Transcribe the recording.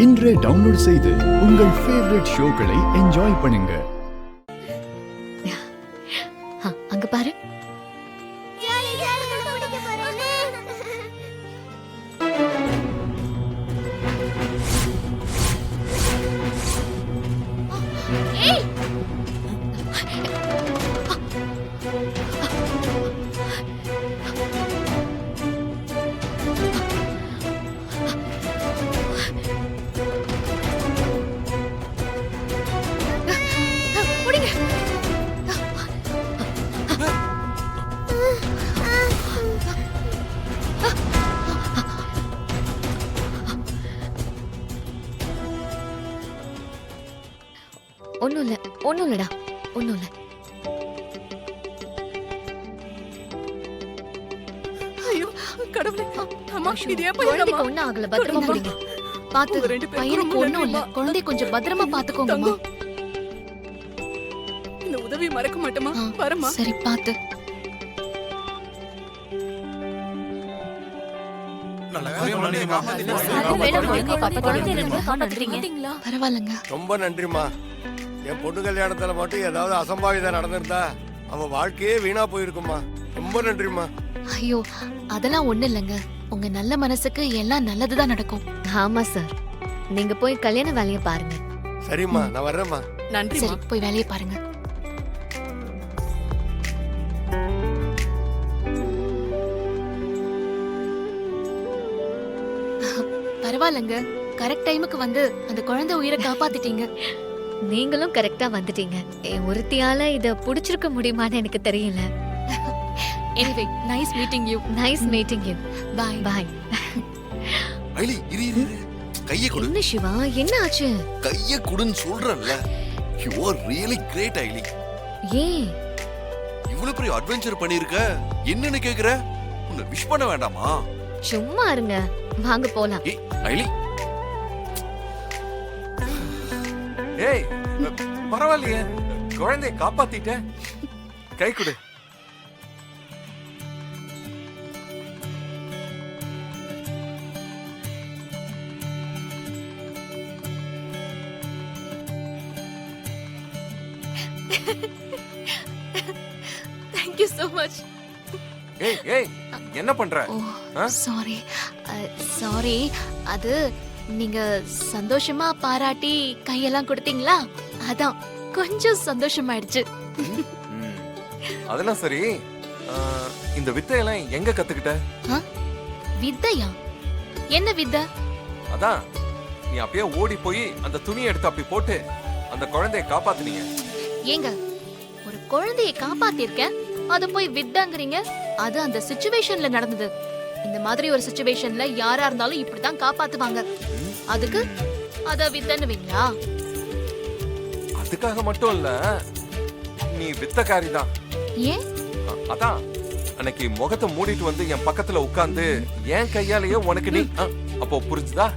இன்றே டவுன்லோட் செய்து உங்கள் ஃபேவரட் ஷோக்களை என்ஜாய் பண்ணுங்க. அங்க பாரு. ஒண்ணும் இல்லடா, ஒண்ணும் இல்ல. ஐயோ கடவுளே, அம்மா இதே குழந்தைக்கு ஒண்ணும் ஆகல, பத்திரமா போடுங்க. பாத்து, பையனுக்கு ஒண்ணும் இல்ல, குழந்தை கொஞ்சம் பத்திரமா பாத்துக்கோங்கம்மா. இந்த உதவி மறக்க மாட்டேமா, வரமா. சரி பாத்து. பரவாயில்லங்க. ரொம்ப நன்றிமா. என் பொண்ணு கல்யாணத்துல மட்டும் ஏதாவது அசம்பாவிதம் நடந்திருந்தா அவன் வாழ்க்கையே வீணா போயிருக்குமா. ரொம்ப நன்றிமா. ஐயோ அதெல்லாம் ஒண்ணு இல்லைங்க, உங்க நல்ல மனசுக்கு எல்லாம் நல்லதுதான் நடக்கும். ஆமா சார், நீங்க போய் கல்யாண வேலையை பாருங்க. சரிம்மா, நான் வர்றேம்மா. நன்றி. சரி போய் வேலையை பாருங்க. பரவாயில்லங்க, கரெக்ட் டைமுக்கு வந்து அந்த குழந்தை உயிரை காப்பாத்திட்டீங்க. நீங்களும் கரெக்டா வந்துட்டீங்க. ஒருத்தியால இத புடிச்சிருக்க முடியுமான்னு எனக்கு தெரியல. Anyway nice meeting you. Nice meeting you. Bye bye. Aili இரு இரு, கையை கொடு. என்ன சிவா, என்ன ஆச்சு? கையை கொடுன்னு சொல்றேன்ல. You are really great Aili. ஏன் இவ்வளவு பெரிய அட்வென்ச்சர் பண்ணிருக்க, என்னன்னு கேக்குற? உன்னை விஷ் பண்ண வேண்டாமா? சும்மா இருங்க, வாங்க போலாம். ஏய் ஐலி. ஏய் பரவாயில்லையே, குழந்தையை காப்பாத்திட்ட. கை கொடு. Thank you so much. ஏய் ஏய் என்ன பண்ற? சாரி சாரி, அது நீங்க சந்தோஷமா பாராட்டி கையெல்லாம் கொடுத்தீங்களா, அதான் கொஞ்சம் சந்தோஷமாயிடுச்சு. அதெல்லாம் சரி, இந்த வித்தையெல்லாம் எங்க கத்துக்கிட்ட? வித்தையா? என்ன வித்தை? அதான் நீ அப்பயே ஓடி போய் அந்த துணியை எடுத்து அப்படி போட்டு அந்த குழந்தையை காப்பாத்துனீங்க. ஏங்க, ஒரு குழந்தையை காப்பாத்திருக்கேன், அத போய் வித்தாங்கறீங்க? அது அந்த சிச்சுவேஷன்ல நடந்தது. இந்த மாதிரி ஒரு சிச்சுவேஷன்ல யாரா இருந்தாலும் இப்படிதான் காப்பாத்துவாங்க. அதுக்கு அத வித்தன்னுவீங்களா? அதுக்காக மட்டும் இல்ல, நீ வித்தக்காரி தான். ஏன்? அதான் அன்னைக்கு முகத்தை மூடிட்டு வந்து என் பக்கத்துல உட்கார்ந்து என் கையாலேயே உனக்கு நீ அப்போ புரிஞ்சுதா?